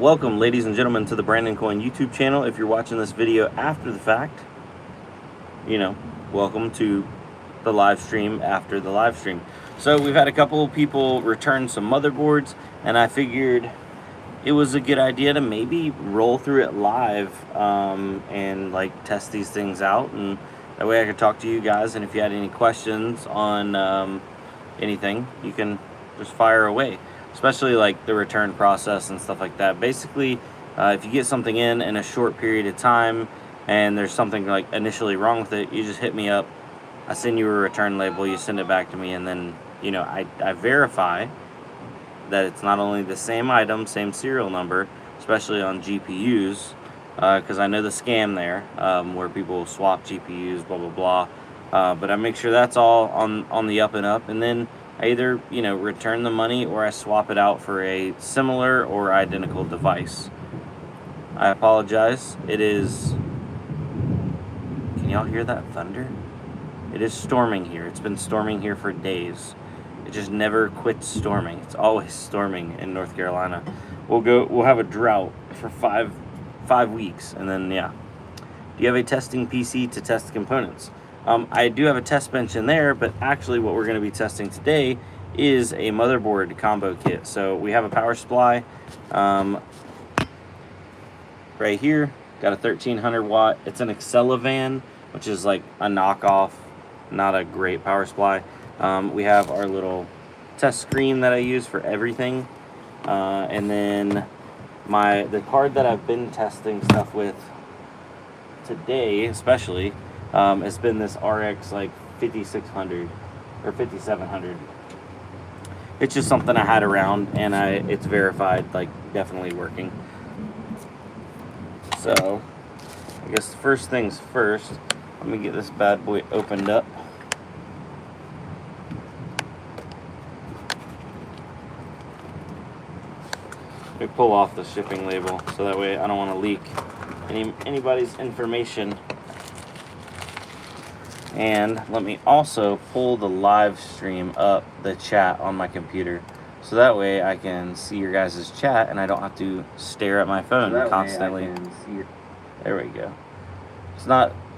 Welcome, ladies and gentlemen, to the Brandon Coin YouTube channel. If you're watching this video after the fact, welcome to the live stream after the live stream. So we've had a couple of people return some motherboards, and I figured it was a good idea to maybe roll through it live and like test these things out, and that way I could talk to you guys, and if you had any questions on anything, you can just fire away, especially like the return process and stuff like that. Basically, if you get something in a short period of time and there's something like initially wrong with it, you just hit me up, I send you a return label, you send it back to me, and then I verify that it's not only the same item, same serial number, especially on GPUs, because I know the scam there, where people swap GPUs, blah blah blah, but I make sure that's all on the up and up, and then I either return the money or I swap it out for a similar or identical device. I apologize. It is, can y'all hear that thunder? It is storming here. It's been storming here for days. It just never quits storming. It's always storming in North Carolina. We'll have a drought for five weeks, and then yeah. Do you have a testing PC to test components? I do have a test bench in there, but actually what we're going to be testing today is a motherboard combo kit. So we have a power supply right here, got a 1300 watt. It's an ACERIVER, which is like a knockoff, not a great power supply. We have our little test screen that I use for everything, and then the card that I've been testing stuff with today especially has been this RX like 5600 or 5700. It's just something I had around, and it's verified, like definitely working. So I guess first things first, let me get this bad boy opened up. Let me pull off the shipping label so that way I don't want to leak anybody's information. And let me also pull the live stream up, the chat on my computer, so that way I can see your guys' chat and I don't have to stare at my phone constantly. There we go.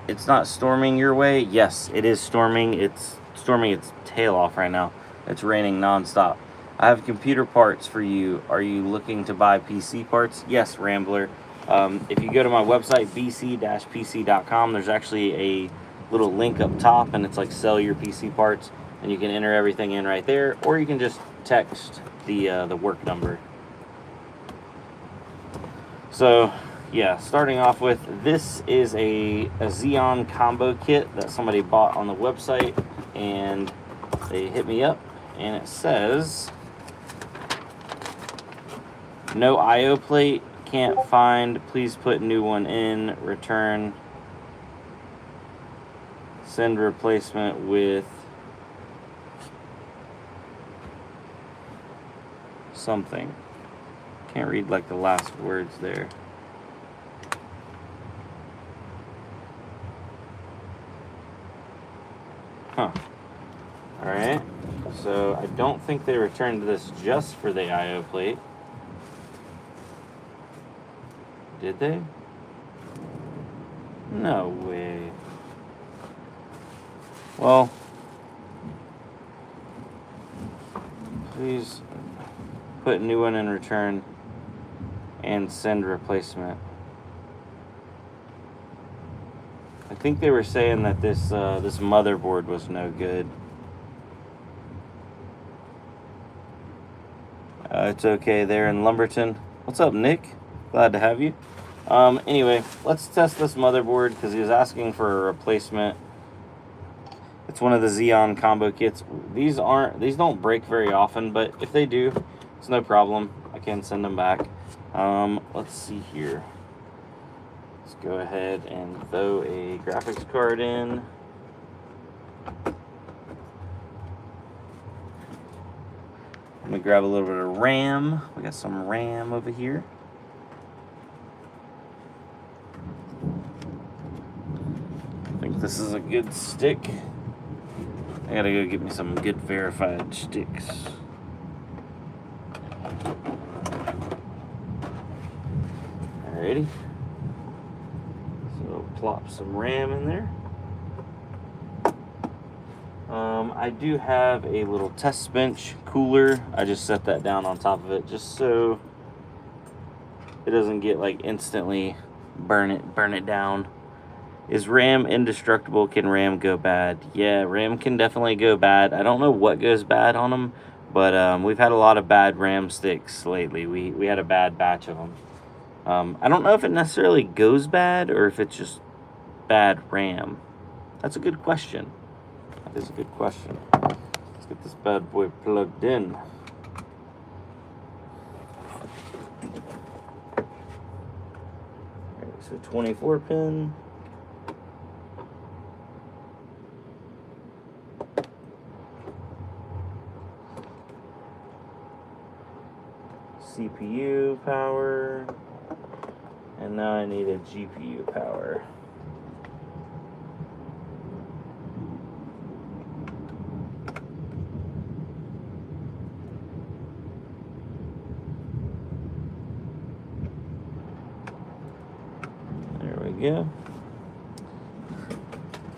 It's not storming your way. Yes, it is storming. It's storming its tail off right now. It's raining nonstop. I have computer parts for you. Are you looking to buy PC parts? Yes, Rambler. If you go to my website, bc-pc.com, there's actually a little link up top, and it's like sell your PC parts, and you can enter everything in right there, or you can just text the work number. So yeah, starting off with, this is a Xeon combo kit that somebody bought on the website, and they hit me up, and it says no IO plate, can't find, please put new one in, return, send replacement with something. Can't read like the last words there. Huh. Alright. So I don't think they returned this just for the IO plate. Did they? No way. Well, please put new one in return and send replacement. I think they were saying that this motherboard was no good. It's okay there in Lumberton. What's up, Nick? Glad to have you. Anyway, let's test this motherboard because he was asking for a replacement. It's one of the Xeon combo kits. These don't break very often, but if they do, it's no problem. I can send them back. Let's see here. Let's go ahead and throw a graphics card in. I'm gonna grab a little bit of RAM. We got some RAM over here. I think this is a good stick. I gotta go get me some good verified sticks. Alrighty. So plop some RAM in there. I do have a little test bench cooler. I just set that down on top of it just so it doesn't get like instantly burn it down. Is RAM indestructible? Can RAM go bad? Yeah, RAM can definitely go bad. I don't know what goes bad on them, but we've had a lot of bad RAM sticks lately. We had a bad batch of them. I don't know if it necessarily goes bad or if it's just bad RAM. That's a good question. That is a good question. Let's get this bad boy plugged in. Alright, so 24 pin. CPU power. And now I need a GPU power. Yeah.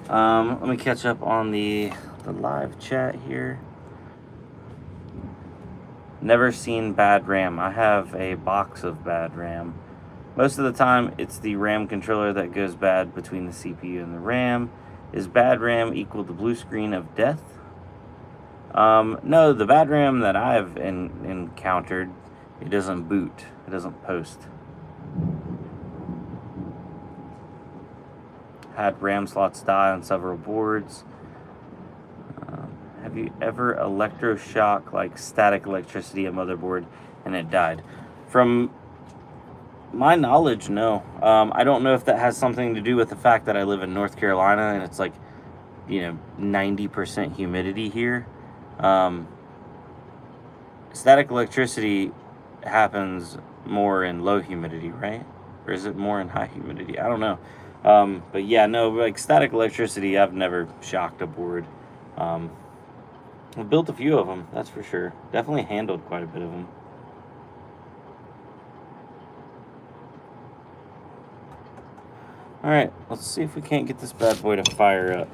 Let me catch up on the live chat here. Never seen bad RAM. I have a box of bad RAM. Most of the time, it's the RAM controller that goes bad between the CPU and the RAM. Is bad RAM equal to blue screen of death? No, the bad RAM that I've encountered, it doesn't boot. It doesn't post. Had RAM slots die on several boards. Have you ever electroshock, like static electricity, a motherboard and it died? From my knowledge, no. I don't know if that has something to do with the fact that I live in North Carolina and it's like, 90% humidity here. Static electricity happens more in low humidity, right? Or is it more in high humidity? I don't know. But yeah, no, like static electricity, I've never shocked a board. I've built a few of them, that's for sure. Definitely handled quite a bit of them. All right, let's see if we can't get this bad boy to fire up.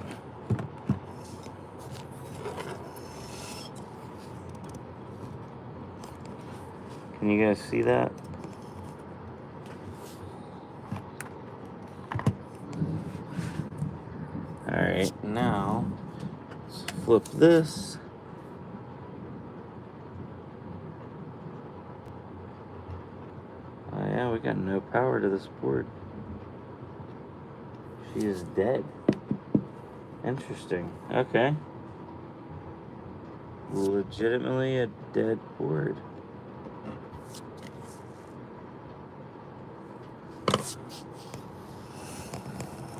Can you guys see that? All right, now let's flip this. Oh yeah, we got no power to this board. She is dead. Interesting. Okay. Legitimately a dead board.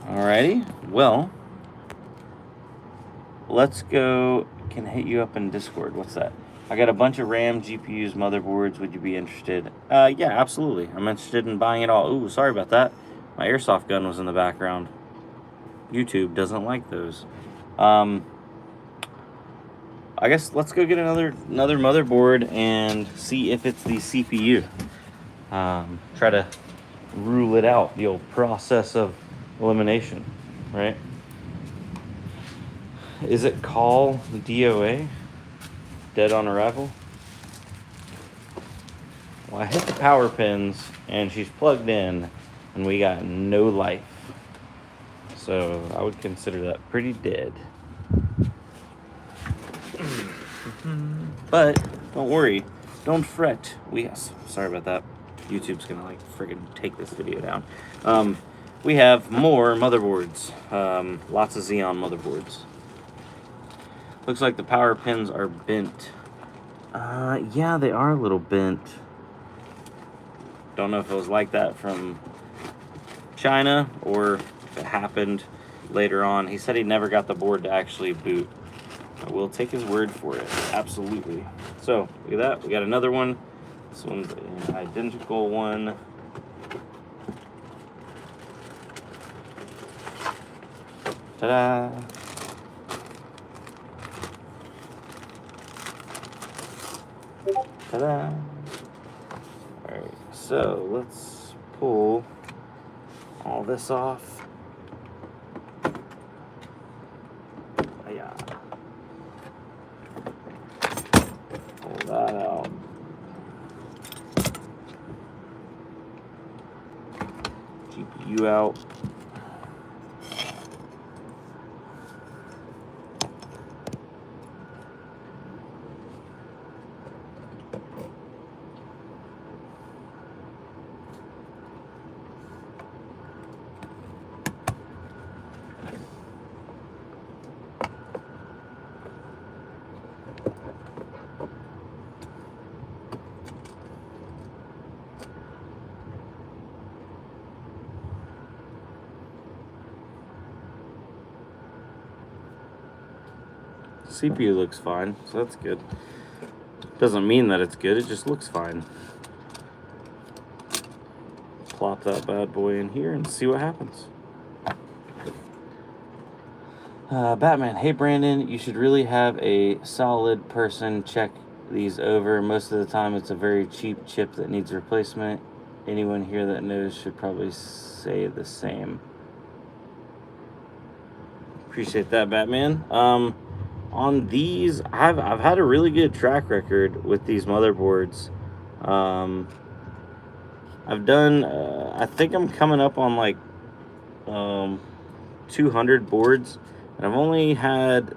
Alrighty, well, let's go. Can hit you up in Discord. What's that? I got a bunch of RAM, GPUs, motherboards. Would you be interested? Yeah, absolutely. I'm interested in buying it all. Ooh, sorry about that. My airsoft gun was in the background. YouTube doesn't like those. I guess let's go get another motherboard and see if it's the CPU. Try to rule it out. The old process of elimination, right? Is it call DOA? Dead on arrival? Well, I hit the power pins and she's plugged in and we got no life. So I would consider that pretty dead. But don't worry, don't fret. Sorry about that. YouTube's gonna like friggin' take this video down. We have more motherboards. Lots of Xeon motherboards. Looks like the power pins are bent. Yeah, they are a little bent. Don't know if it was like that from China or if it happened later on. He said he never got the board to actually boot. I will take his word for it. Absolutely. So, look at that. We got another one. This one's an identical one. Ta-da! Ta-da! Alright, so let's pull all this off. Yeah. Pull that out. GPU out. CPU looks fine, so that's good. Doesn't mean that it's good, it just looks fine. Plop that bad boy in here and see what happens. Batman, hey Brandon, you should really have a solid person check these over. Most of the time it's a very cheap chip that needs replacement. Anyone here that knows should probably say the same. Appreciate that, Batman. On these, I've had a really good track record with these motherboards. I've done, I think I'm coming up on like 200 boards, and I've only had,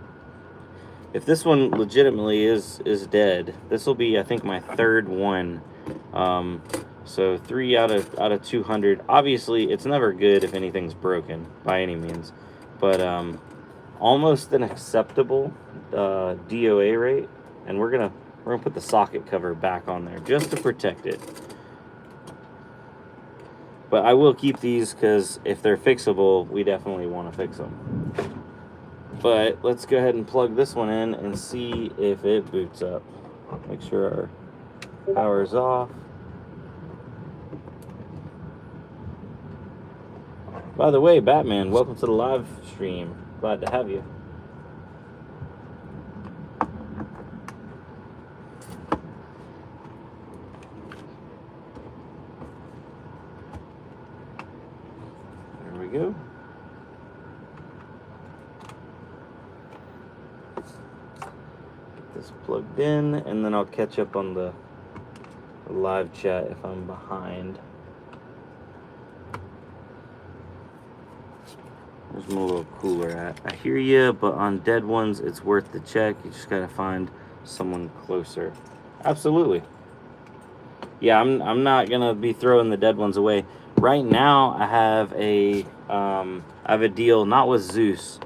if this one legitimately is dead, this will be, I think, my third one. So 3 out of 200. Obviously, it's never good if anything's broken by any means, but almost an acceptable DOA rate, and we're gonna put the socket cover back on there just to protect it. But I will keep these because if they're fixable, we definitely want to fix them. But let's go ahead and plug this one in and see if it boots up. Make sure our power's off. By the way, Batman, welcome to the live stream. Glad to have you. There we go. Get this plugged in, and then I'll catch up on the live chat if I'm behind. Where's my little cooler at? I hear you, but on dead ones, it's worth the check. You just gotta find someone closer. Absolutely. Yeah, I'm not gonna be throwing the dead ones away. Right now, I have a deal not with Zeus,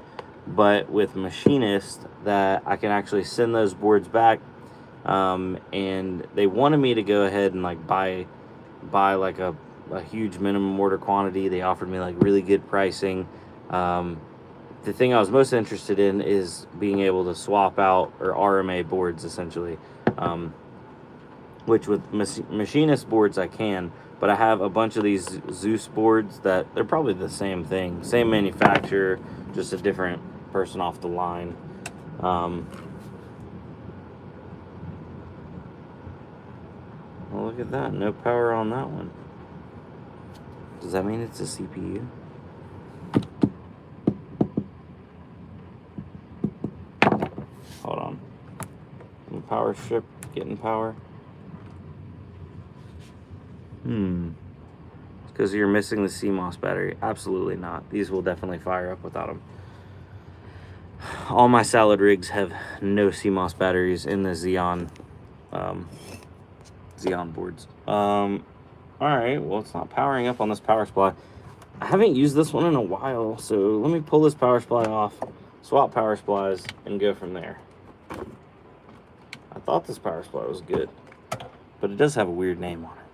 but with Machinist that I can actually send those boards back. And they wanted me to go ahead and like buy like a huge minimum order quantity. They offered me like really good pricing. The thing I was most interested in is being able to swap out or RMA boards essentially, which with Machinist boards I can, but I have a bunch of these Zeus boards that they're probably the same thing, same manufacturer, just a different person off the line. Well, look at that, no power on that one. Does that mean it's a CPU? Hold on. Power strip, getting power. It's because you're missing the CMOS battery. Absolutely not. These will definitely fire up without them. All my salad rigs have no CMOS batteries in the Xeon boards. Alright, well, it's not powering up on this power supply. I haven't used this one in a while, so let me pull this power supply off, swap power supplies, and go from there. I thought this power supply was good, but it does have a weird name on it.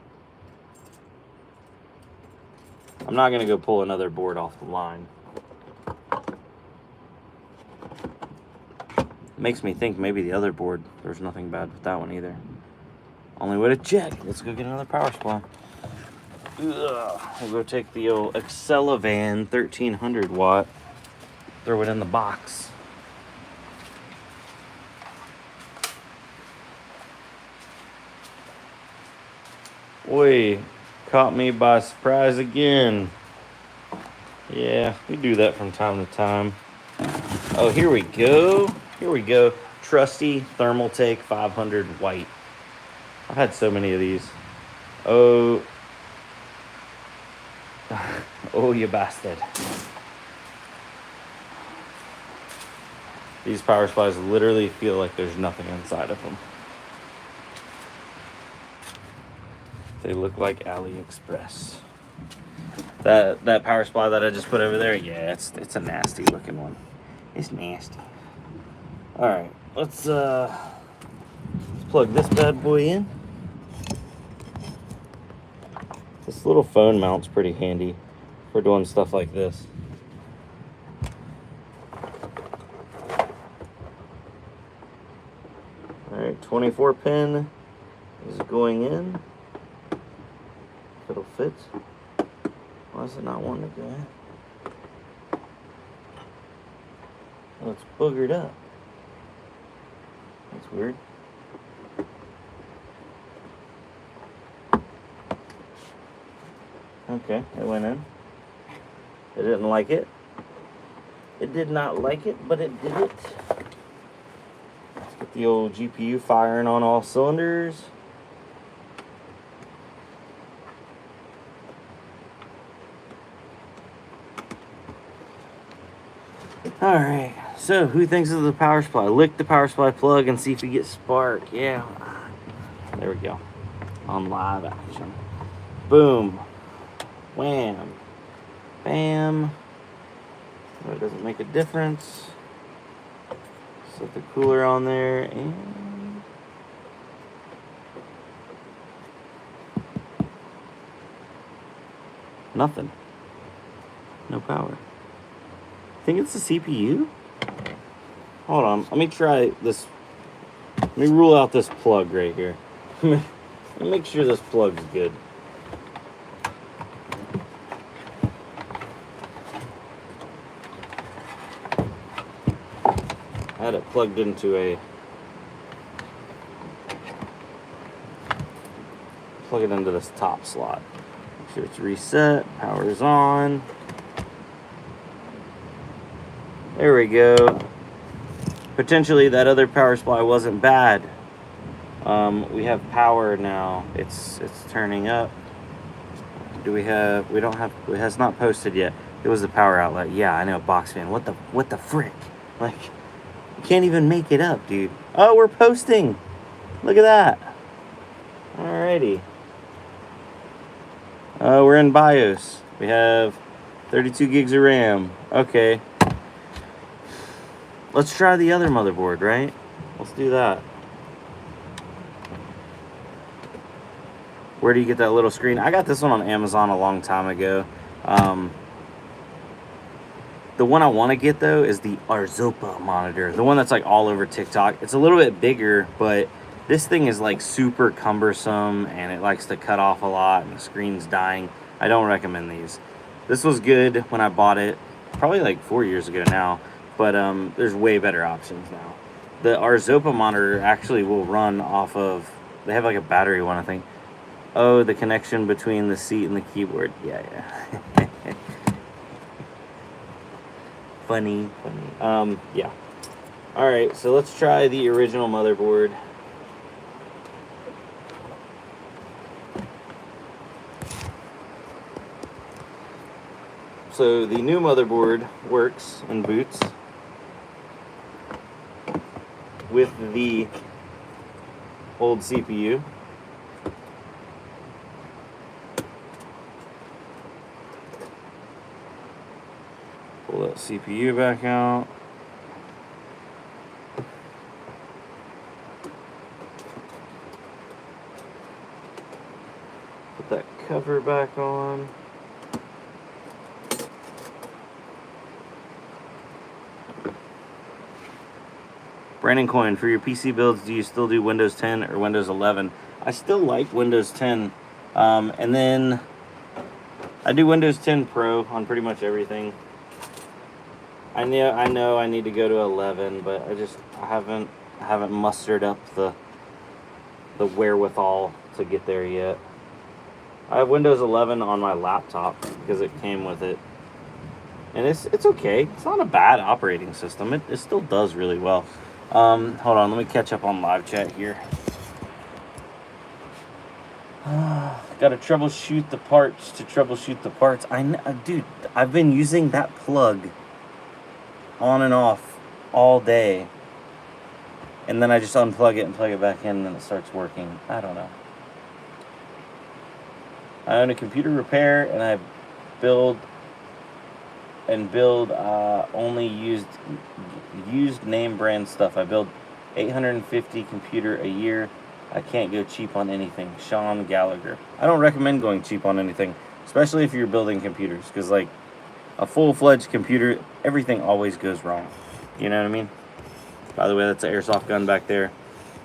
I'm not going to go pull another board off the line. Makes me think maybe the other board, there's nothing bad with that one either. Only way to check. Let's go get another power supply. Ugh. We'll go take the old ACERIVER 1300 watt, throw it in the box. Oi, caught me by surprise again. Yeah, we do that from time to time. Oh, here we go. Here we go. Trusty Thermaltake 500 white. I've had so many of these. Oh. Oh, you bastard. These power supplies literally feel like there's nothing inside of them. They look like AliExpress. That power supply that I just put over there, yeah, it's a nasty looking one. It's nasty. All right, let's plug this bad boy in. This little phone mount's pretty handy for doing stuff like this. All right, 24 pin is going in. If it'll fit. Why is it not wanting to go in? Oh, it's boogered up. That's weird. Okay, it went in. It didn't like it. It did not like it, but it did it. Let's get the old GPU firing on all cylinders. Alright, so who thinks of the power supply? Lick the power supply plug and see if you get spark. Yeah. There we go. On live action. Boom. Wham. Bam. That doesn't make a difference. Set the cooler on there and nothing. No power. I think it's the CPU. Hold on, let me try this. Let me rule out this plug right here. Let me make sure this plug's good. I had it plugged into a. Plug it into this top slot. Make sure it's reset. Power is on. There we go. Potentially that other power supply wasn't bad. We have power now. It's turning up. Do we have? We don't have. It has not posted yet. It was the power outlet. Yeah, I know, box fan. What the frick? Like, you can't even make it up, dude. Oh, we're posting. Look at that. Alrighty. We're in BIOS. We have 32 gigs of RAM. Okay. Let's try the other motherboard, right? Let's do that. Where do you get that little screen? I got this one on Amazon a long time ago. The one I want to get, though, is the Arzopa monitor. The one that's, like, all over TikTok. It's a little bit bigger, but this thing is, like, super cumbersome, and it likes to cut off a lot, and the screen's dying. I don't recommend these. This was good when I bought it, probably, like, 4 years ago now. But there's way better options now. The Arzopa monitor actually will run off of, they have like a battery one, I think. Oh, the connection between the seat and the keyboard. Yeah. Funny. Yeah. All right, so let's try the original motherboard. So the new motherboard works and boots with the old CPU. Pull that CPU back out. Put that cover back on. Brandon Coin, for your PC builds, do you still do Windows 10 or Windows 11? I still like Windows 10. And then I do Windows 10 Pro on pretty much everything. I know I need to go to 11, but I haven't mustered up the wherewithal to get there yet. I have Windows 11 on my laptop because it came with it. And it's okay. It's not a bad operating system. It still does really well. Hold on, let me catch up on live chat here. Got to troubleshoot the parts to troubleshoot the parts. Dude, I've been using that plug on and off all day. And then I just unplug it and plug it back in and then it starts working. I don't know. I own a computer repair and I build only used name brand stuff. I build 850 computer a year. I can't go cheap on anything. Sean Gallagher. I don't recommend going cheap on anything, especially if you're building computers, because like a full-fledged computer, everything always goes wrong. You know what I mean? By the way, that's an airsoft gun back there.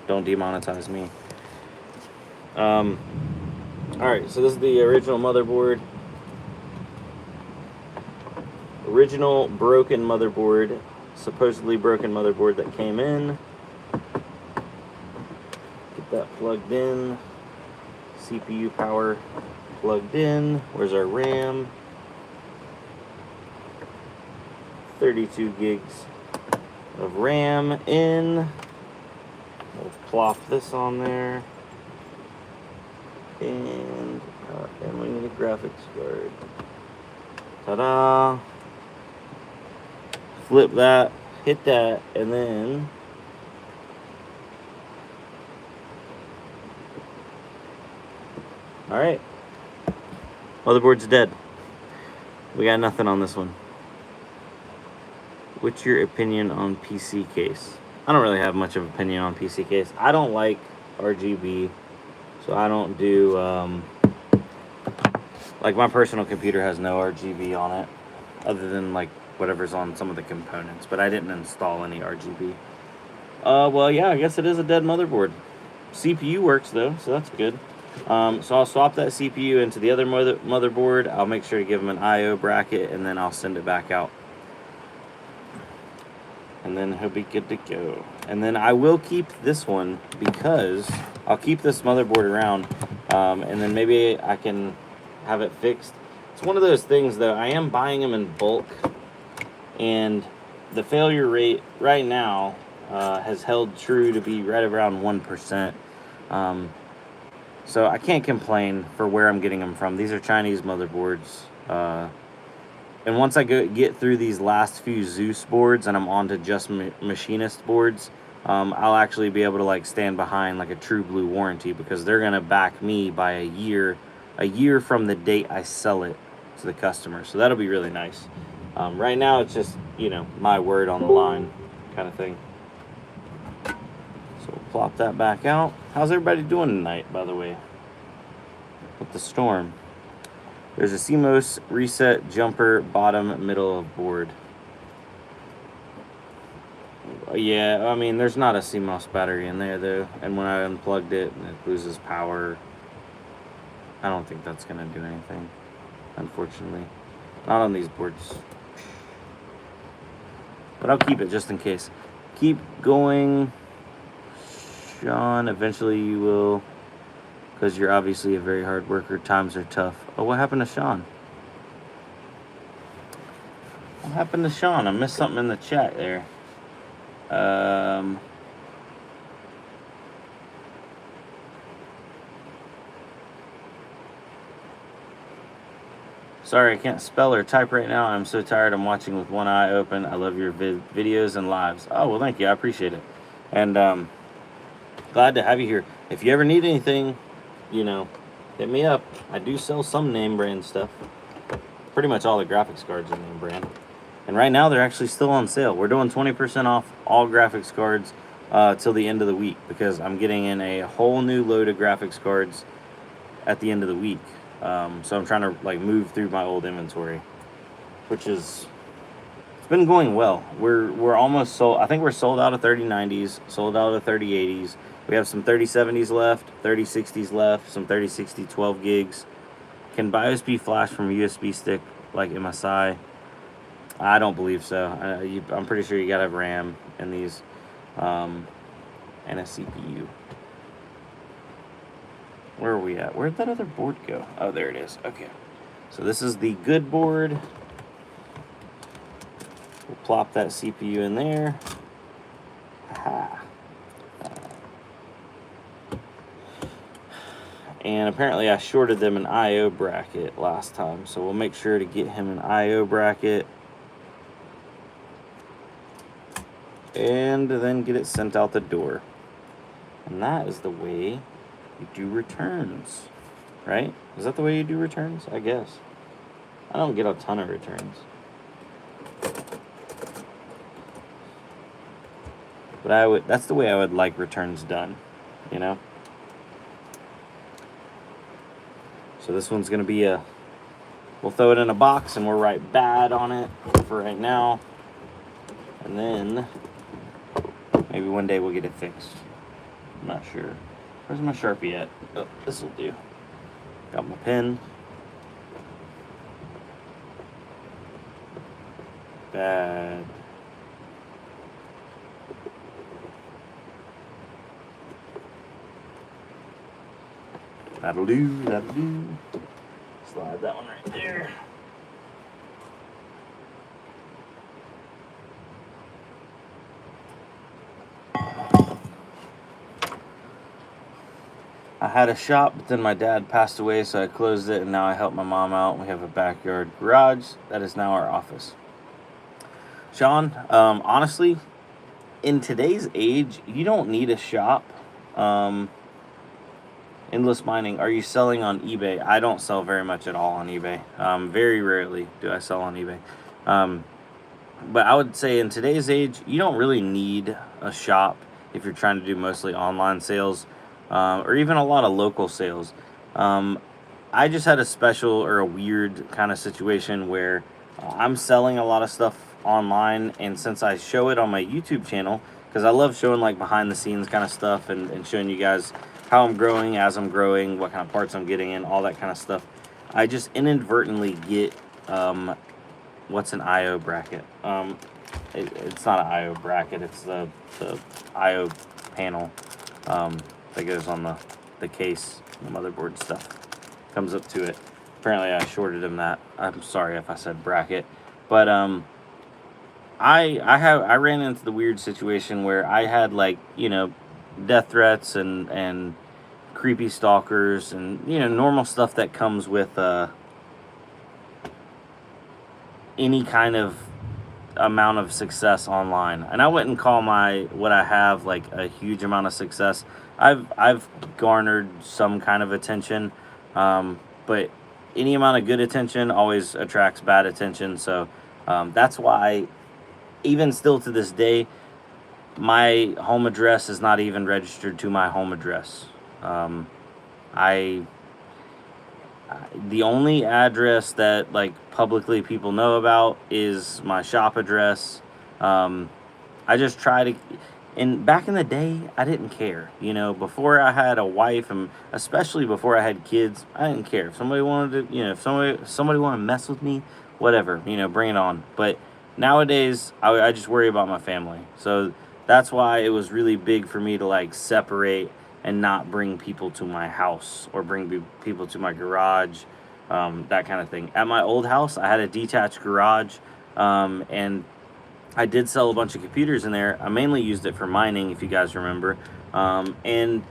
Don't demonetize me. Alright, so this is the original motherboard. Original broken motherboard. Supposedly broken motherboard that came in. Get that plugged in. CPU power plugged in. Where's our RAM? 32 gigs of RAM in. We'll plop this on there. And we need a graphics card. Ta-da! Flip that, hit that, and then alright. Motherboard's dead. We got nothing on this one. What's your opinion on PC case? I don't really have much of an opinion on PC case. I don't like RGB, so I don't do, like my personal computer has no RGB on it, other than like whatever's on some of the components, but I didn't install any RGB. Well, yeah, I guess it is a dead motherboard. CPU works though, so that's good. So I'll swap that CPU into the other motherboard. I'll make sure to give them an I/O bracket, and then I'll send it back out. And then he'll be good to go. And then I will keep this one because I'll keep this motherboard around, and then maybe I can have it fixed. It's one of those things though, I am buying them in bulk, and the failure rate right now has held true to be right around 1%. So I can't complain for where I'm getting them from. These are Chinese motherboards. And once I get through these last few Zeus boards and I'm on to just machinist boards, I'll actually be able to like stand behind like a true blue warranty, because they're gonna back me by a year from the date I sell it to the customer. So that'll be really nice. Right now it's just, you know, my word on the line kind of thing. So we'll plop that back out. How's everybody doing tonight, by the way, with the storm? There's a CMOS reset jumper bottom middle of board. Yeah, I mean, there's not a CMOS battery in there though, and when I unplugged it, it loses power. I don't think that's gonna do anything, unfortunately. Not on these boards. But I'll keep it just in case. Keep going, Sean. Eventually you will, because you're obviously a very hard worker. Times are tough. Oh, what happened to Sean? What happened to Sean? I missed something in the chat there. Sorry, I can't spell or type right now. I'm so tired. I'm watching with one eye open. I love your videos and lives. Oh, well, thank you. I appreciate it. And glad to have you here. If you ever need anything, you know, hit me up. I do sell some name brand stuff. Pretty much all the graphics cards are name brand. And right now they're actually still on sale. We're doing 20% off all graphics cards till the end of the week, because I'm getting in a whole new load of graphics cards at the end of the week. So I'm trying to like move through my old inventory, which is, it's been going well. We're almost sold. I think we're sold out of 3090s, sold out of 3080s. We have some 3070s left, 3060s left, some 3060 12 gigs. Can BIOS be flashed from USB stick like MSI? I don't believe so. I'm pretty sure you gotta have RAM in these, and a CPU. Where are we at? Where'd that other board go? Oh, there it is. Okay. So this is the good board. We'll plop that CPU in there. Aha. And apparently I shorted them an I/O bracket last time, so we'll make sure to get him an I/O bracket and then get it sent out the door. And that is the way you do returns, right? Is that the way you do returns? I guess. I don't get a ton of returns. But that's the way I would like returns done, you know? So this one's gonna be we'll throw it in a box and we'll write bad on it for right now. And then maybe one day we'll get it fixed. I'm not sure. Where's my Sharpie at? Oh, this'll do. Got my pen. Bad. That'll do, that'll do. Slide that one right there. I had a shop, but then my dad passed away, so I closed it, and now I help my mom out. We have a backyard garage. That is now our office. Sean, honestly, in today's age, you don't need a shop. Endless mining, are you selling on eBay? I don't sell very much at all on eBay. Very rarely do I sell on eBay. But I would say in today's age, you don't really need a shop if you're trying to do mostly online sales, or even a lot of local sales. I just had a special or a weird kind of situation where I'm selling a lot of stuff online, and since I show it on my YouTube channel, because I love showing like behind the scenes kind of stuff and showing you guys how I'm growing as I'm growing, what kind of parts I'm getting in, all that kind of stuff. I just inadvertently get, what's an I/O bracket? It's not an I/O bracket, it's the I/O panel that goes on the case, the motherboard stuff. Comes up to it. Apparently I shorted him that. I'm sorry if I said bracket. But I ran into the weird situation where I had, like, you know, death threats and creepy stalkers and, you know, normal stuff that comes with any kind of amount of success online. And I wouldn't call what I have like a huge amount of success. I've garnered some kind of attention, but any amount of good attention always attracts bad attention. So that's why even still to this day, my home address is not even registered to my home address. The only address that like publicly people know about is my shop address. I just try to, and back in the day, I didn't care. You know, before I had a wife, and especially before I had kids, I didn't care. If somebody wanted to, you know, if somebody wanted to mess with me, whatever, you know, bring it on. But nowadays, I just worry about my family. So that's why it was really big for me to like separate and not bring people to my house or bring people to my garage, that kind of thing. At my old house, I had a detached garage, and I did sell a bunch of computers in there. I mainly used it for mining, if you guys remember, and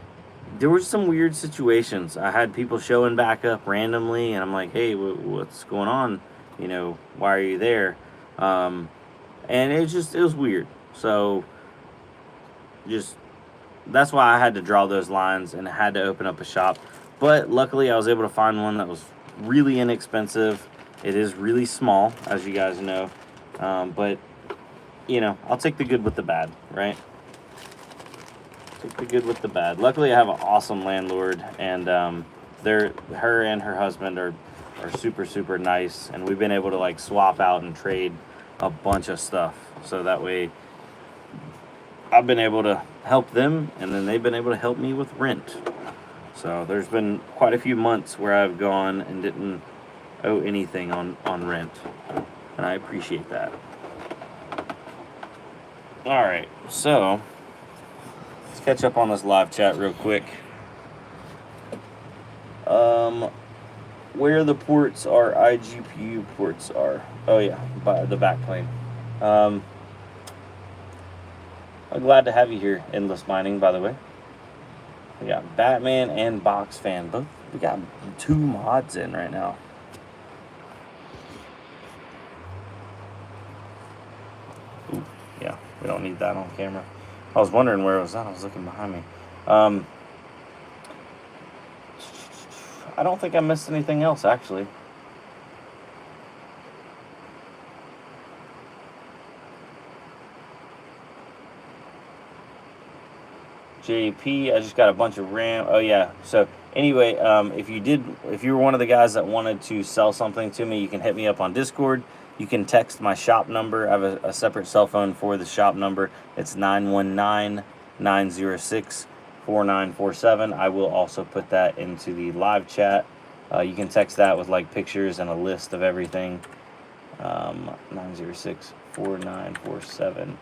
there were some weird situations. I had people showing back up randomly, and I'm like, hey, what's going on? You know, why are you there? And it was weird. So that's why I had to draw those lines and had to open up a shop. But luckily I was able to find one that was really inexpensive. It is really small, as you guys know. But, you know, I'll take the good with the bad, right? Take the good with the bad. Luckily I have an awesome landlord, and her and her husband are super, super nice. And we've been able to like swap out and trade a bunch of stuff. So that way I've been able to help them, and then they've been able to help me with rent. So there's been quite a few months where I've gone and didn't owe anything on rent, and I appreciate that. All right, so let's catch up on this live chat real quick. where the ports are, iGPU ports are. Oh yeah, by the back plane. I'm glad to have you here, Endless Mining, by the way. We got Batman and Box Fan. Both, we got 2 mods in right now. Ooh, yeah, we don't need that on camera. I was wondering where it was at. I was looking behind me. I don't think I missed anything else, actually. JP, I just got a bunch of RAM. Oh yeah. So anyway, if you were one of the guys that wanted to sell something to me, you can hit me up on Discord. You can text my shop number. I have a separate cell phone for the shop number. It's 919-906-4947. I will also put that into the live chat. You can text that with like pictures and a list of everything. 906-4947,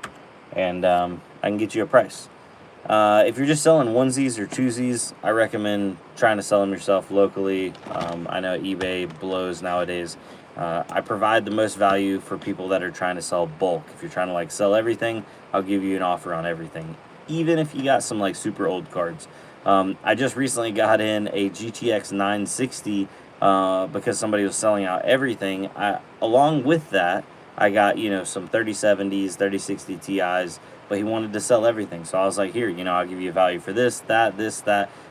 and I can get you a price. If you're just selling onesies or twosies, I recommend trying to sell them yourself locally. I know eBay blows nowadays. I provide the most value for people that are trying to sell bulk. If you're trying to like sell everything, I'll give you an offer on everything, even if you got some like super old cards. I just recently got in a GTX 960 because somebody was selling out everything. Along with that, I got, you know, some 3070s, 3060 Ti's, but he wanted to sell everything. So I was like, here, you know, I'll give you a value for this, that.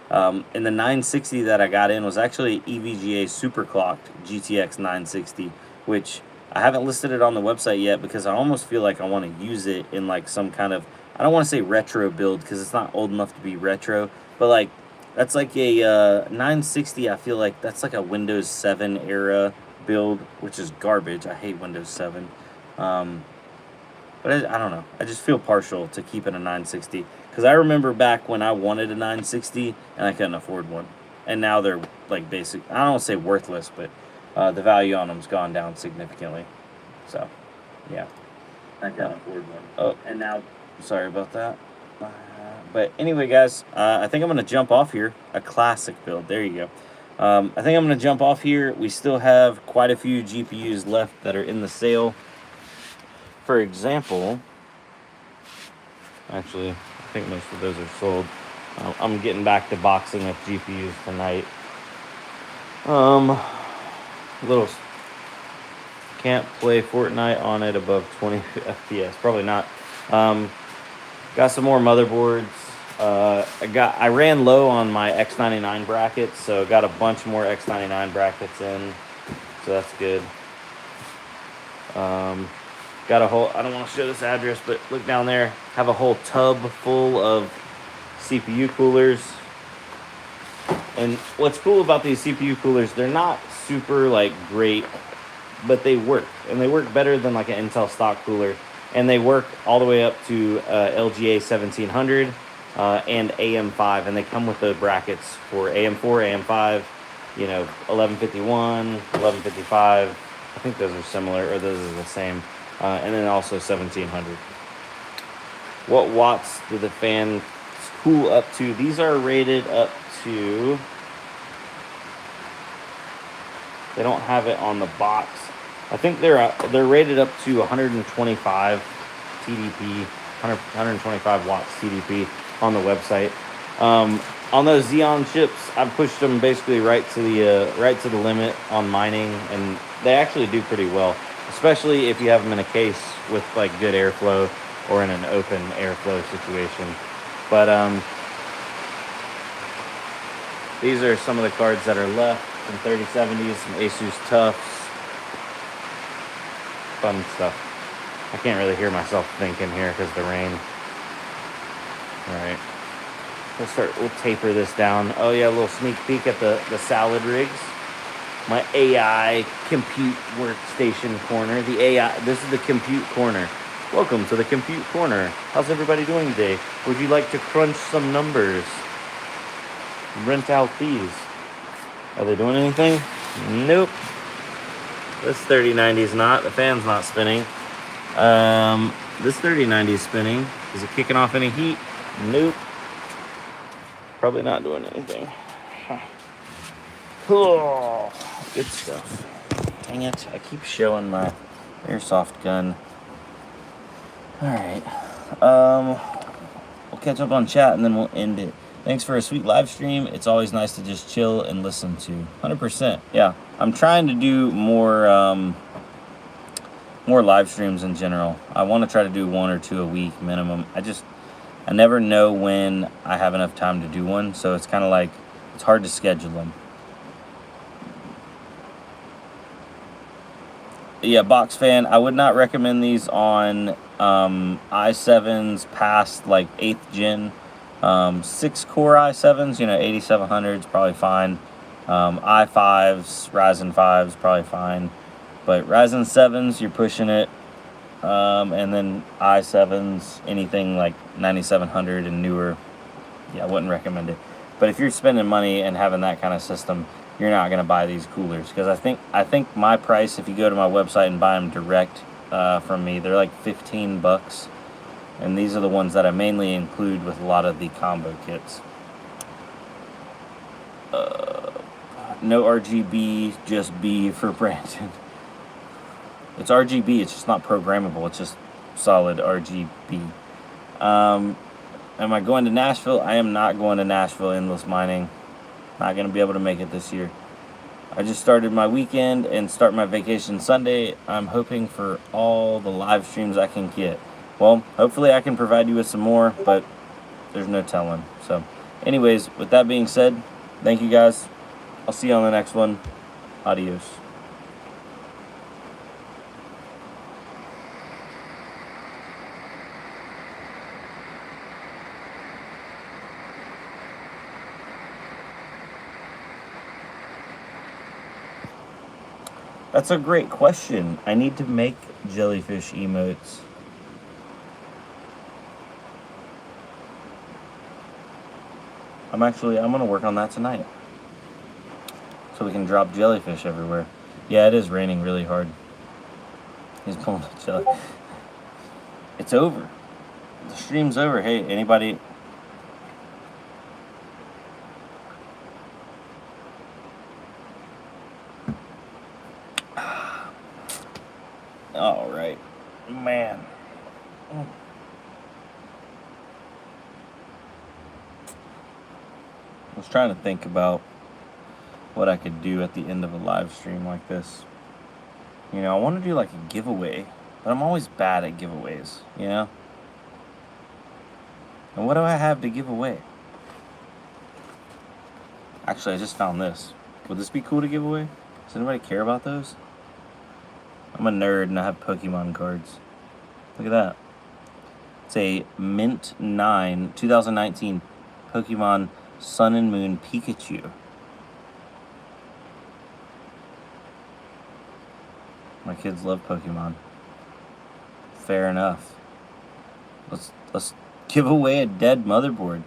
And the 960 that I got in was actually EVGA superclocked GTX 960, which I haven't listed it on the website yet because I almost feel like I want to use it in like some kind of, I don't want to say retro build because it's not old enough to be retro, but like that's like a 960. I feel like that's like a Windows 7 era build, which is garbage. I hate Windows 7. But I don't know. I just feel partial to keeping a 960 because I remember back when I wanted a 960 and I couldn't afford one, and now they're like basic. I don't want to say worthless, but the value on them's gone down significantly. So, yeah. I can't afford one. Oh, and now, sorry about that. But anyway, guys, I think I'm gonna jump off here. A classic build. There you go. I think I'm gonna jump off here. We still have quite a few GPUs left that are in the sale. For example, actually, I think most of those are sold. I'm getting back to boxing up GPUs tonight. Little can't play Fortnite on it above 20 FPS. Probably not. Got some more motherboards. I ran low on my X99 brackets, so got a bunch more X99 brackets in. So that's good. Got a whole, I don't want to show this address, but look down there. Have a whole tub full of CPU coolers. And what's cool about these CPU coolers, they're not super like great, but they work. And they work better than like an Intel stock cooler. And they work all the way up to LGA 1700 and AM5. And they come with the brackets for AM4, AM5, you know, 1151, 1155. I think those are similar, or those are the same. And then also 1700. What watts do the fans cool up to? These are rated up to, they don't have it on the box. I think they're rated up to 125 TDP, 125 watts TDP on the website. On those Xeon chips, I've pushed them basically right to the limit on mining, and they actually do pretty well, especially if you have them in a case with like good airflow or in an open airflow situation. But these are some of the cards that are left. Some 3070s, some Asus Tufts. Fun stuff. I can't really hear myself thinking here because of the rain. Alright. We'll taper this down. Oh yeah, a little sneak peek at the salad rigs. My AI compute workstation corner. The AI, this is the compute corner. Welcome to the compute corner. How's everybody doing today? Would you like to crunch some numbers? Rent out these. Are they doing anything? Nope. This 3090 is not. The fan's not spinning. This 3090 is spinning. Is it kicking off any heat? Nope. Probably not doing anything. Huh. Oh, good stuff. Dang it, I keep showing my airsoft gun. Alright. We'll catch up on chat and then we'll end it. Thanks for a sweet live stream. It's always nice to just chill and listen to. 100%. Yeah. I'm trying to do more more live streams in general. I want to try to do 1 or 2 a week minimum. I never know when I have enough time to do one, so it's kind of like it's hard to schedule them. Yeah, box fan, I would not recommend these on i7s past like 8th gen. 6-core i7s, 8700s, probably fine. i5s, Ryzen 5s, probably fine. But Ryzen 7s, you're pushing it. And then i7s, anything like 9700 and newer, yeah, I wouldn't recommend it. But if you're spending money and having that kind of system, you're not going to buy these coolers. Because I think my price, if you go to my website and buy them direct from me, they're like 15 bucks. And these are the ones that I mainly include with a lot of the combo kits. No RGB, just B for Brandon. It's RGB, it's just not programmable. It's just solid RGB. Am I going to Nashville? I am not going to Nashville endless mining. Not going to be able to make it this year. I just started my weekend and start my vacation Sunday. I'm hoping for all the live streams I can get. Well, hopefully I can provide you with some more, but there's no telling. So, anyways, with that being said, thank you guys. I'll see you on the next one. Adios. That's a great question. I need to make jellyfish emotes. I'm going to work on that tonight. So we can drop jellyfish everywhere. Yeah, it is raining really hard. He's pulling the jelly. It's over. The stream's over. Hey, anybody... All right, man. I was trying to think about what I could do at the end of a live stream like this. I want to do like a giveaway, but I'm always bad at giveaways, And what do I have to give away? Actually, I just found this. Would this be cool to give away? Does anybody care about those? I'm a nerd and I have Pokemon cards. Look at that. It's a Mint 9 2019 Pokemon Sun and Moon Pikachu. My kids love Pokemon. Fair enough. Let's give away a dead motherboard.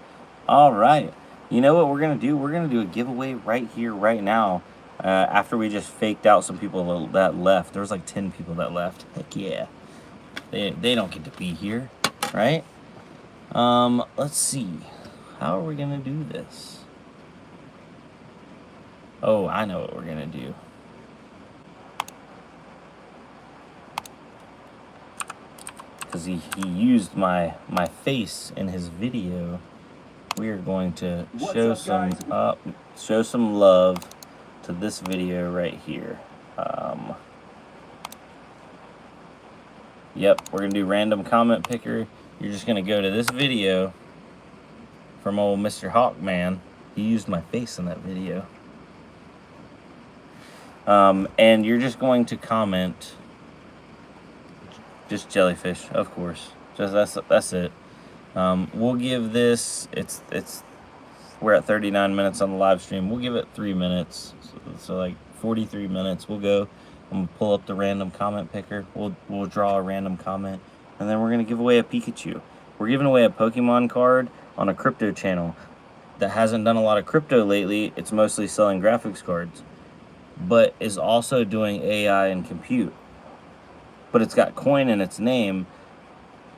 All right. You know what we're gonna do? We're gonna do a giveaway right here, right now. After we just faked out some people that left. There was like 10 people that left. Heck yeah. They don't get to be here, right? Let's see. How are we gonna do this? Oh, I know what we're gonna do. Because he used my face in his video. We are going to show some love to this video right here. Yep, we're gonna do random comment picker. You're just gonna go to this video from old Mr. Hawkman. He used my face in that video. And you're just going to comment just jellyfish, of course. Just that's it. We'll give this, we're at 39 minutes on the live stream. We'll give it 3 minutes. So like 43 minutes. We'll go and we'll pull up the random comment picker. We'll draw a random comment. And then we're going to give away a Pikachu. We're giving away a Pokemon card on a crypto channel that hasn't done a lot of crypto lately. It's mostly selling graphics cards, but is also doing AI and compute. But it's got coin in its name,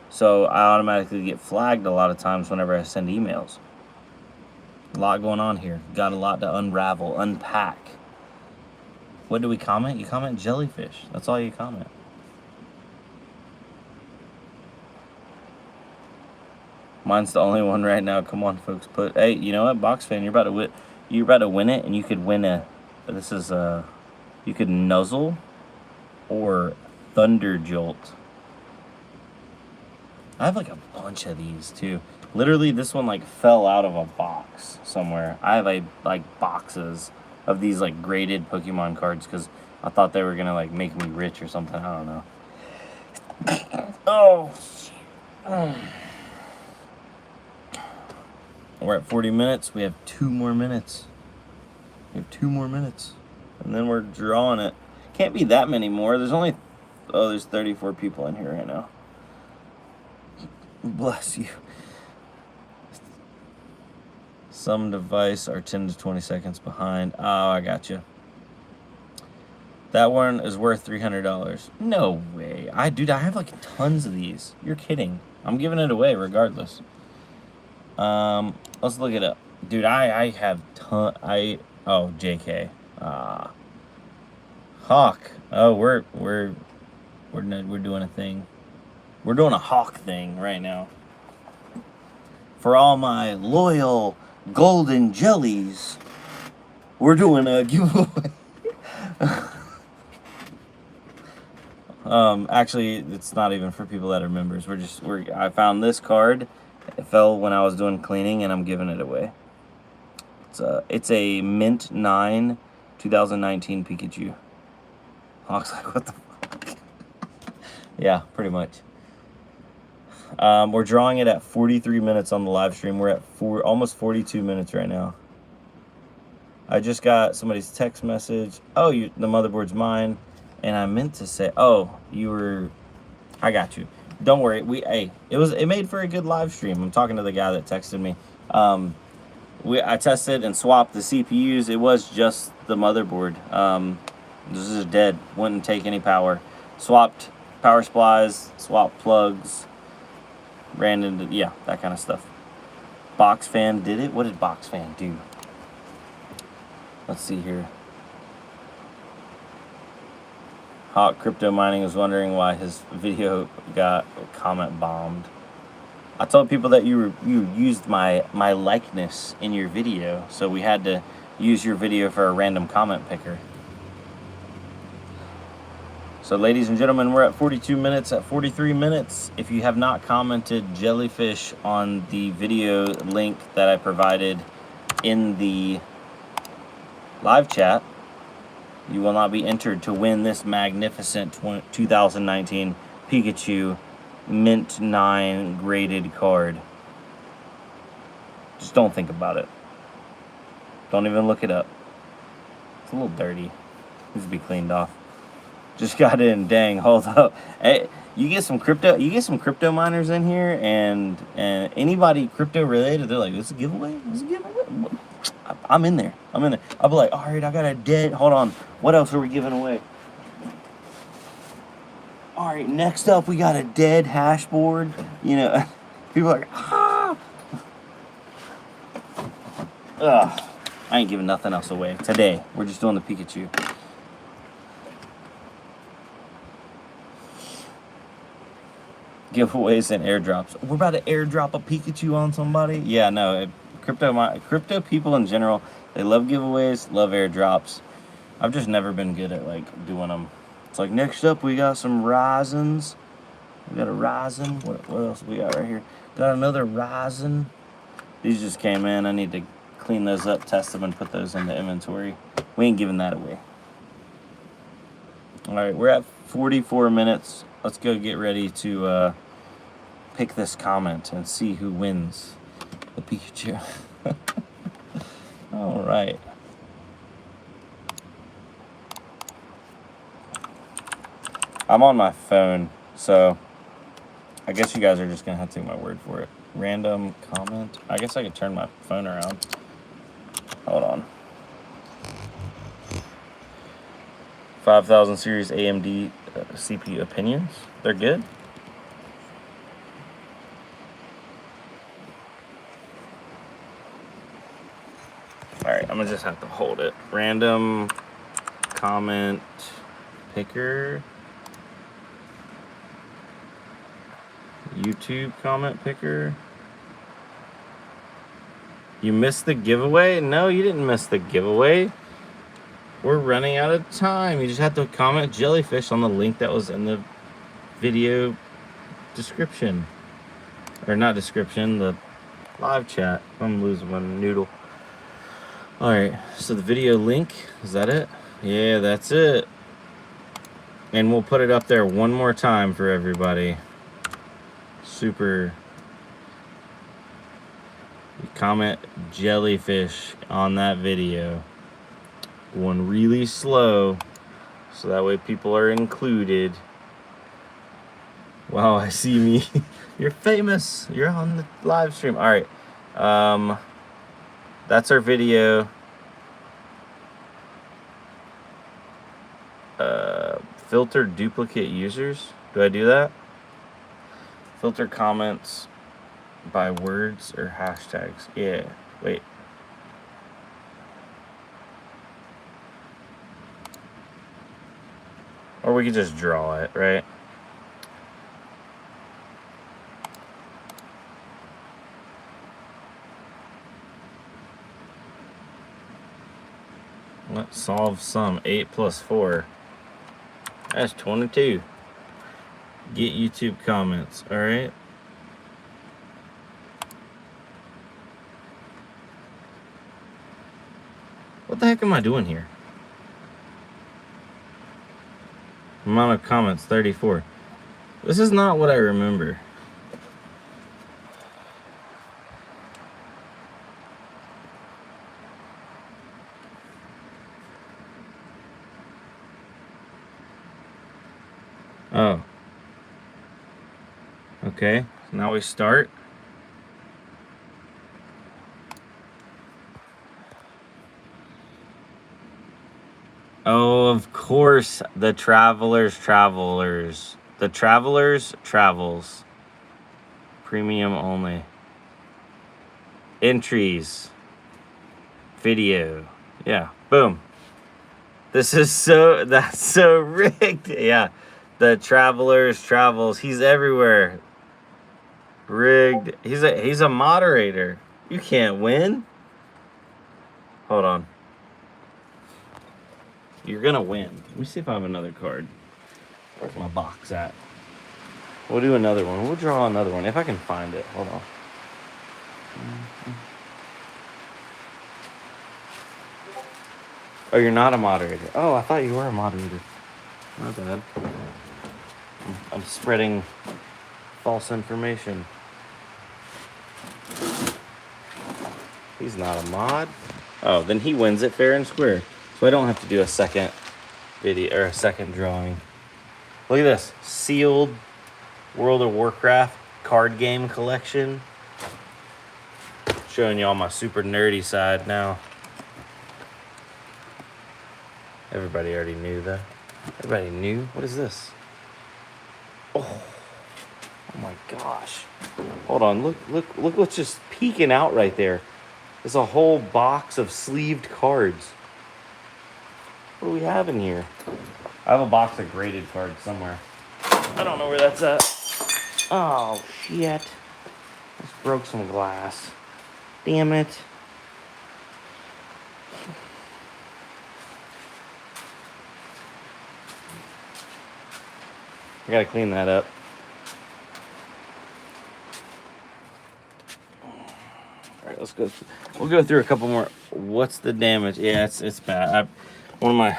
so I automatically get flagged a lot of times whenever I send emails. A lot going on here. Got a lot to unravel, unpack. What do we comment? You comment jellyfish. That's all you comment. Mine's the only one right now. Come on, folks. Hey, you know what, Box Fan? You're about to win. You're about to win it, and you could win a. This is a. You could nuzzle, or thunder jolt. I have like a bunch of these too. Literally, this one like fell out of a box somewhere. I have like boxes of these like graded Pokemon cards because I thought they were gonna like make me rich or something. I don't know. Oh. We're at 40 minutes. We have 2 more minutes. We have 2 more minutes. And then we're drawing it. Can't be that many more. There's only... Oh, there's 34 people in here right now. Bless you. Some device are 10 to 20 seconds behind. Oh, I got you. That one is worth $300. No way. Dude, I have like tons of these. You're kidding. I'm giving it away regardless. Let's look it up. Dude, I have oh, JK. Hawk. Oh, we're doing a thing. We're doing a Hawk thing right now. For all my loyal golden jellies, we're doing a giveaway. Actually, it's not even for people that are members. I found this card. It fell when I was doing cleaning, and I'm giving it away. It's a Mint 9 2019 Pikachu. Hawk's like, what the fuck? Yeah, pretty much. We're drawing it at 43 minutes on the live stream. We're at almost 42 minutes right now. I just got somebody's text message. Oh, the motherboard's mine. And I meant to say, oh, I got you. Don't worry. It made for a good live stream. I'm talking to the guy that texted me. I tested and swapped the CPUs. It was just the motherboard. This is dead. Wouldn't take any power. Swapped power supplies, swapped plugs, yeah, that kind of stuff. Box Fan did it. What did Box Fan do? Let's see here. Hot Crypto Mining was wondering why his video got comment bombed. I told people that you used my likeness in your video, so we had to use your video for a random comment picker. So ladies and gentlemen, we're at 42 minutes. At 43 minutes, if you have not commented jellyfish on the video link that I provided in the live chat, you will not be entered to win this magnificent 2019 Pikachu Mint 9 graded card. Just don't think about it. Don't even look it up. It's a little dirty. Needs to be cleaned off. Just got in. Dang, hold up. Hey, you get some crypto miners in here, and anybody crypto related, they're like, "This is a giveaway? This is a giveaway?" I'm in there. I'll be like, all right, I got a dead. Hold on. What else are we giving away? All right, next up, we got a dead hash board. You know, people are like, ah. Ugh. I ain't giving nothing else away today. We're just doing the Pikachu. Giveaways and airdrops. We're about to airdrop a Pikachu on somebody. Yeah, no. Crypto people in general, they love giveaways, love airdrops. I've just never been good at like doing them. It's like, next up we got some Ryzens. We got a Ryzen. What else we got right here? Got another Ryzen. These just came in. I need to clean those up, test them, and put those in the inventory. We ain't giving that away. All right, we're at 44 minutes. Let's go get ready to pick this comment and see who wins the Pikachu. All right. I'm on my phone, so I guess you guys are just gonna have to take my word for it. Random comment. I guess I could turn my phone around. Hold on. 5000 series AMD CPU opinions. They're good. I'm gonna just have to hold it. Random comment picker. YouTube comment picker. You missed the giveaway? No, you didn't miss the giveaway. We're running out of time. You just have to comment jellyfish on the link that was in the video description. Or not description, the live chat. I'm losing my noodle. Alright, so the video link, is that it? Yeah, that's it. And we'll put it up there one more time for everybody. Super. You comment jellyfish on that video. Going really slow, so that way people are included. Wow, I see me. You're famous. You're on the live stream. All right. That's our video. Filter duplicate users. Do I do that? Filter comments by words or hashtags. Yeah. Wait. Or we could just draw it, right? Let's solve some. 8 plus 4. That's 22. Get YouTube comments, alright? What the heck am I doing here? Amount of comments, 34. This is not what I remember. Oh. Okay, so now we start. Oh, of course, the travelers. The travelers travels. Premium only. Entries. Video. Yeah, boom. This is so, that's so rigged. Yeah, the travelers travels. He's everywhere. Rigged. He's a moderator. You can't win. Hold on. You're gonna win. Let me see if I have another card. Where's my box at? We'll do another one. We'll draw another one if I can find it. Hold on. Oh, you're not a moderator. Oh, I thought you were a moderator. My bad. I'm spreading false information. He's not a mod. Oh, then he wins it fair and square. So I don't have to do a second video or a second drawing. Look at this. Sealed World of Warcraft card game collection. Showing y'all my super nerdy side now. Everybody already knew that. Everybody knew. What is this? Oh my gosh. Hold on. Look what's just peeking out right there. There's a whole box of sleeved cards. What do we have in here? I have a box of graded cards somewhere. I don't know where that's at. Oh, shit. Just broke some glass. Damn it. I gotta clean that up. Alright, let's go. We'll go through a couple more. What's the damage? Yeah, it's bad. One of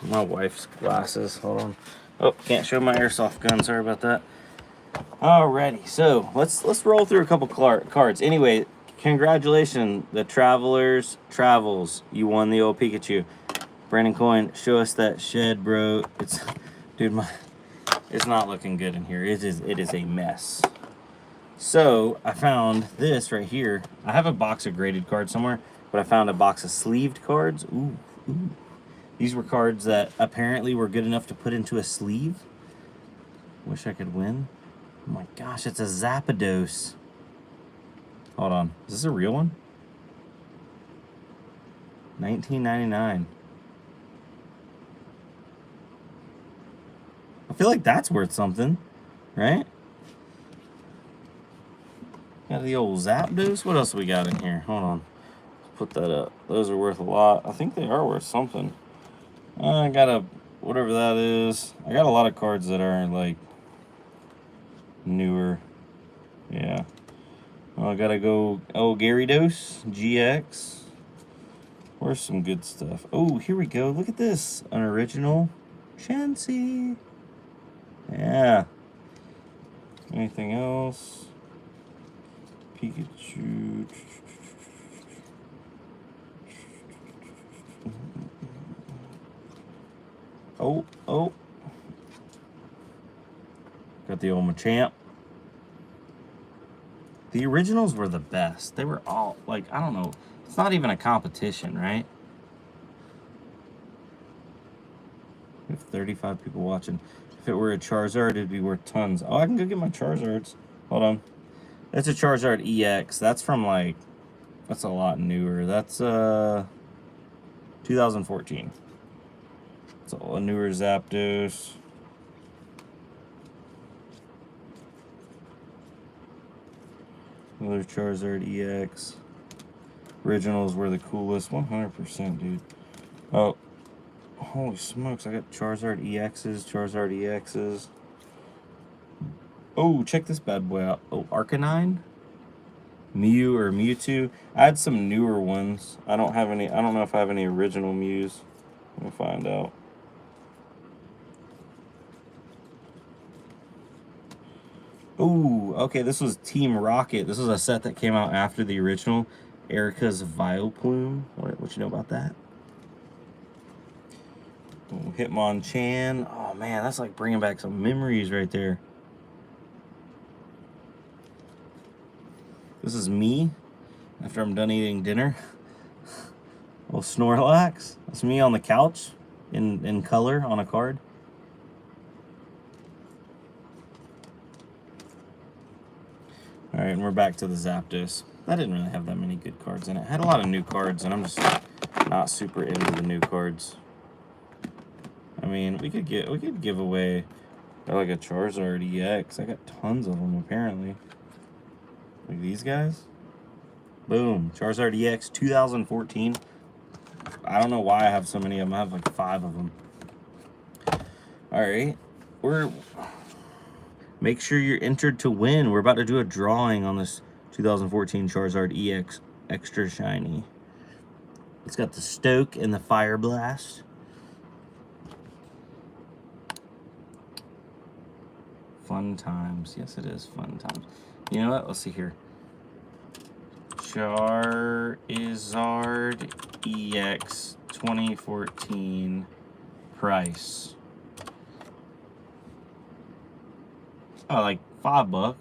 my wife's glasses. Hold on. Oh, can't show my airsoft gun. Sorry about that. Alrighty, so let's roll through a couple cards. Anyway, congratulations, the Travelers Travels. You won the old Pikachu. Brandon Coin, show us that shed, bro. It's, dude, it's not looking good in here. It is a mess. So I found this right here. I have a box of graded cards somewhere, but I found a box of sleeved cards. Ooh. These were cards that apparently were good enough to put into a sleeve. Wish I could win. Oh my gosh, it's a Zapdos. Hold on. Is this a real one? $19.99. I feel like that's worth something, right? Got the old Zapdos. What else we got in here? Hold on. Put that up. Those are worth a lot. I think they are worth something. I got a, whatever that is. I got a lot of cards that are like newer. Yeah. I gotta go. Oh, Gyarados GX. Where's some good stuff? Oh, here we go. Look at this. An original Chansey. Yeah. Anything else? Pikachu. Oh. Got the old Machamp. The originals were the best. They were all, like, I don't know. It's not even a competition, right? We have 35 people watching. If it were a Charizard, it'd be worth tons. Oh, I can go get my Charizards. Hold on. That's a Charizard EX. That's from, like, that's a lot newer. That's 2014. It's a newer Zapdos. Another Charizard EX. Originals were the coolest. 100%, dude. Oh, holy smokes. I got Charizard EXs, Charizard EXs. Oh, check this bad boy out. Oh, Arcanine? Mew or Mewtwo. I had some newer ones. I don't know if I have any original Mews. Let me find out. Ooh, okay, this was Team Rocket. This was a set that came out after the original. Erica's Vileplume. What you know about that? Ooh, Hitmonchan. Oh, man, that's like bringing back some memories right there. This is me after I'm done eating dinner. Little Snorlax. That's me on the couch in color on a card. Alright, and we're back to the Zapdos. That didn't really have that many good cards in it. It had a lot of new cards, and I'm just not super into the new cards. I mean, we could give away like a Charizard EX. I got tons of them apparently. Like these guys. Boom, Charizard EX 2014. I don't know why I have so many of them. I have like 5 of them. Alright, make sure you're entered to win. We're about to do a drawing on this 2014 Charizard EX Extra Shiny. It's got the Stoke and the Fire Blast. Fun times. Yes, it is fun times. You know what? Let's see here. Charizard EX 2014 price. Oh, like $5.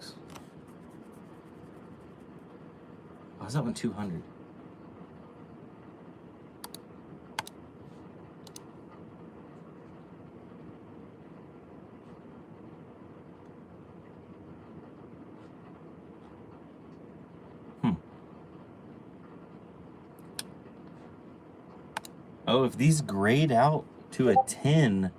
Why is that one 200? Oh, if these grade out to a 10,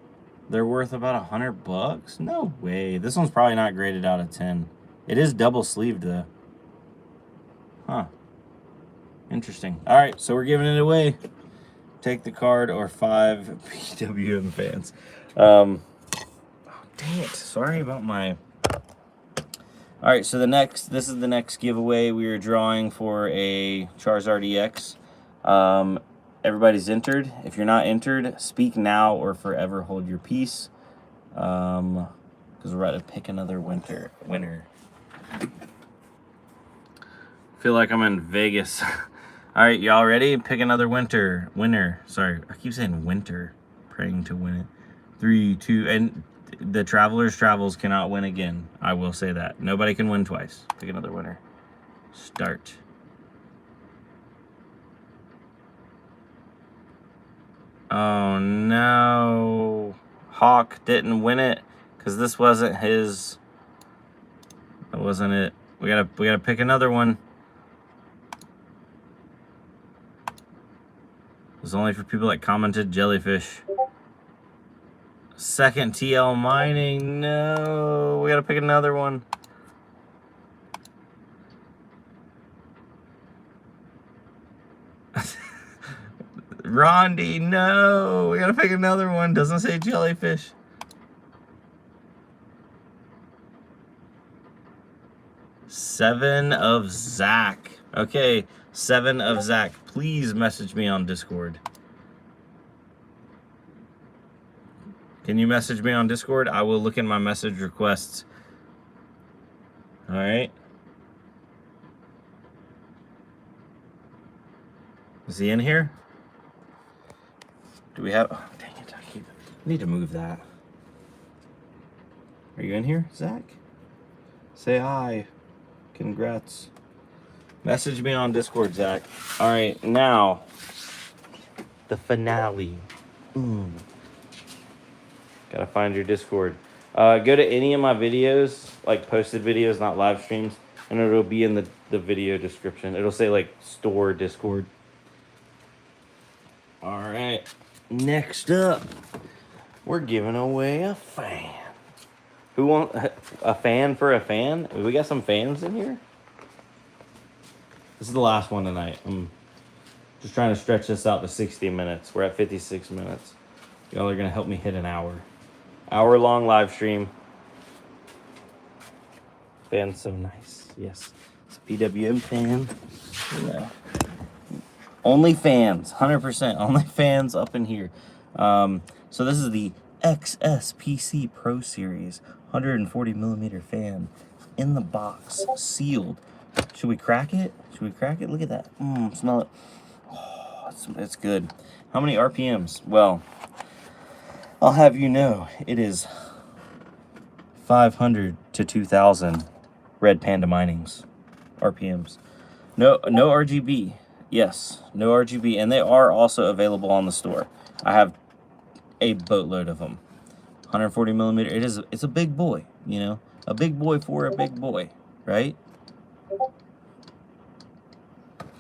they're worth about $100? No way. This one's probably not graded out of 10. It is double sleeved though. Huh. Interesting. All right, so we're giving it away. Take the card or 5 PWM fans. Oh, dang it. Sorry about my... All right, so this is the next giveaway. We are drawing for a Charizard EX. Everybody's entered. If you're not entered, speak now or forever hold your peace. Because we're about to pick another winner. Feel like I'm in Vegas. All right, y'all ready? Pick another winner. Sorry, I keep saying winter. Praying to win it. 3, 2, and the Traveler's Travels cannot win again. I will say that. Nobody can win twice. Pick another winner. Start. Oh no. Hawk didn't win it because this wasn't his. That wasn't it. We gotta pick another one. was only for people that commented jellyfish. Second TL mining. No, we gotta pick another one. Rondi, no, we gotta pick another one. Doesn't say jellyfish. Seven of Zach. Okay, Seven of Zach. Please message me on Discord. Can you message me on Discord? I will look in my message requests. All right. Is he in here? Do we have... Oh, dang it. I need to move that. Are you in here, Zach? Say hi. Congrats. Message me on Discord, Zach. All right, now the finale. Gotta find your Discord. Go to any of my videos, like posted videos, not live streams, and it'll be in the video description. It'll say like store Discord. All right, next up, we're giving away a fan. Who want a fan for a fan? We got some fans in here. This is the last one tonight. I'm just trying to stretch this out to 60 minutes. We're at 56 minutes. Y'all are gonna help me hit an hour. Hour-long live stream. Fan's so nice. Yes, it's a PWM fan. Yeah. Only fans, 100%. Only fans up in here. So this is the XSPC Pro Series 140 millimeter fan in the box, sealed. Should we crack it? Should we crack it? Look at that. Smell it. Oh, it's good. How many RPMs? Well, I'll have you know, it is 500 to 2,000 Red Panda minings RPMs. No RGB. Yes, no RGB, and they are also available on the store. I have a boatload of them. 140 millimeter. It's a big boy, you know, a big boy for a big boy, right?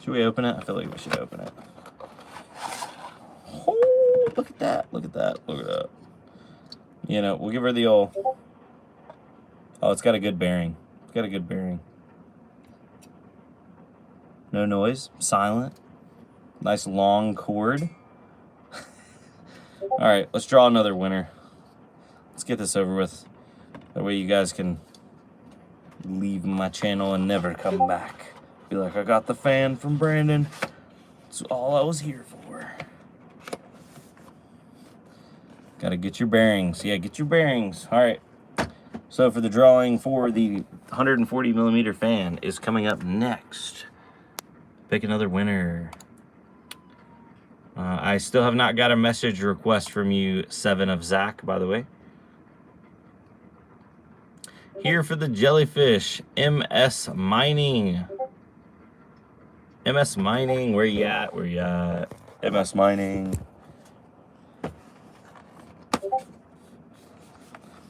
Should we open it? I feel like we should open it. Oh, look at that! Look at that! Look at that! You know, we'll give her the old. Oh, it's got a good bearing. It's got a good bearing. No noise, silent. Nice long cord. All right, let's draw another winner. Let's get this over with. That way you guys can leave my channel and never come back. Be like, I got the fan from Brandon. That's all I was here for. Gotta get your bearings. Yeah, get your bearings. All right. So for the drawing for the 140 millimeter fan is coming up next. Pick another winner. I still have not got a message request from you, Seven of Zach, by the way. Here for the jellyfish, MS Mining. MS Mining, where you at? Where you at? MS Mining.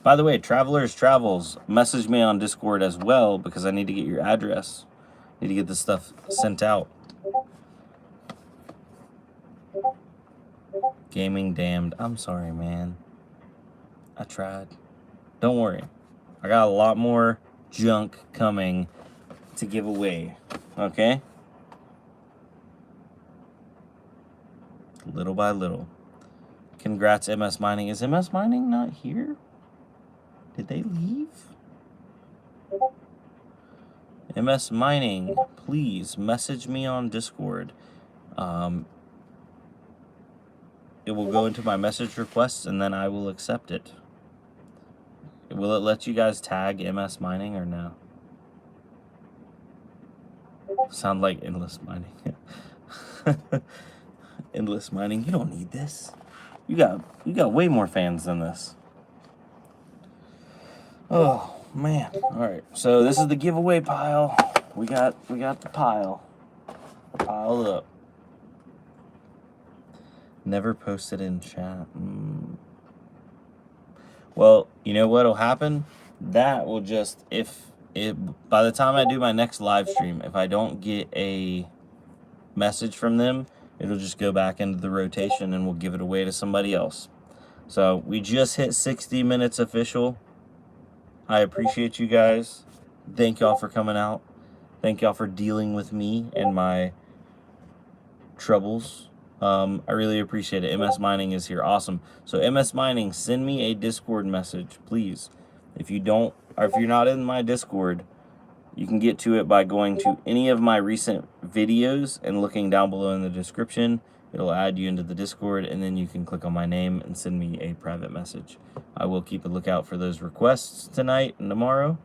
By the way, Travelers Travels, message me on Discord as well because I need to get your address. Need to get this stuff sent out. Gaming damned. I'm sorry, man. I tried. Don't worry. I got a lot more junk coming to give away. Okay? Little by little. Congrats, MS Mining. Is MS Mining not here? Did they leave? MS Mining, please message me on Discord. It will go into my message requests and then I will accept it. Will it let you guys tag MS Mining or no? Sound like Endless Mining. Endless Mining, you don't need this. You got way more fans than this. Oh man. Alright, so this is the giveaway pile. We got the pile. Piled up. Never posted in chat. Well, you know what'll happen? That will just, by the time I do my next live stream, if I don't get a message from them, it'll just go back into the rotation and we'll give it away to somebody else. So we just hit 60 minutes official. I appreciate you guys. Thank y'all for coming out. Thank y'all for dealing with me and my troubles. I really appreciate it. MS Mining is here. Awesome. So MS Mining, send me a Discord message, please. If you don't, or if you're not in my Discord, you can get to it by going to any of my recent videos and looking down below in the description. It'll add you into the Discord, and then you can click on my name and send me a private message. I will keep a lookout for those requests tonight and tomorrow.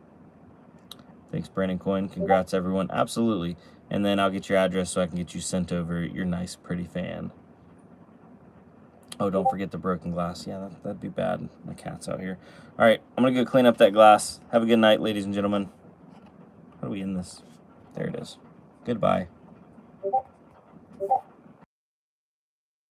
Thanks, Brandon Coin. Congrats, everyone. Absolutely. And then I'll get your address so I can get you sent over your nice, pretty fan. Oh, don't forget the broken glass. Yeah, that'd be bad. My cat's out here. All right, I'm going to go clean up that glass. Have a good night, ladies and gentlemen. How do we end this? There it is. Goodbye.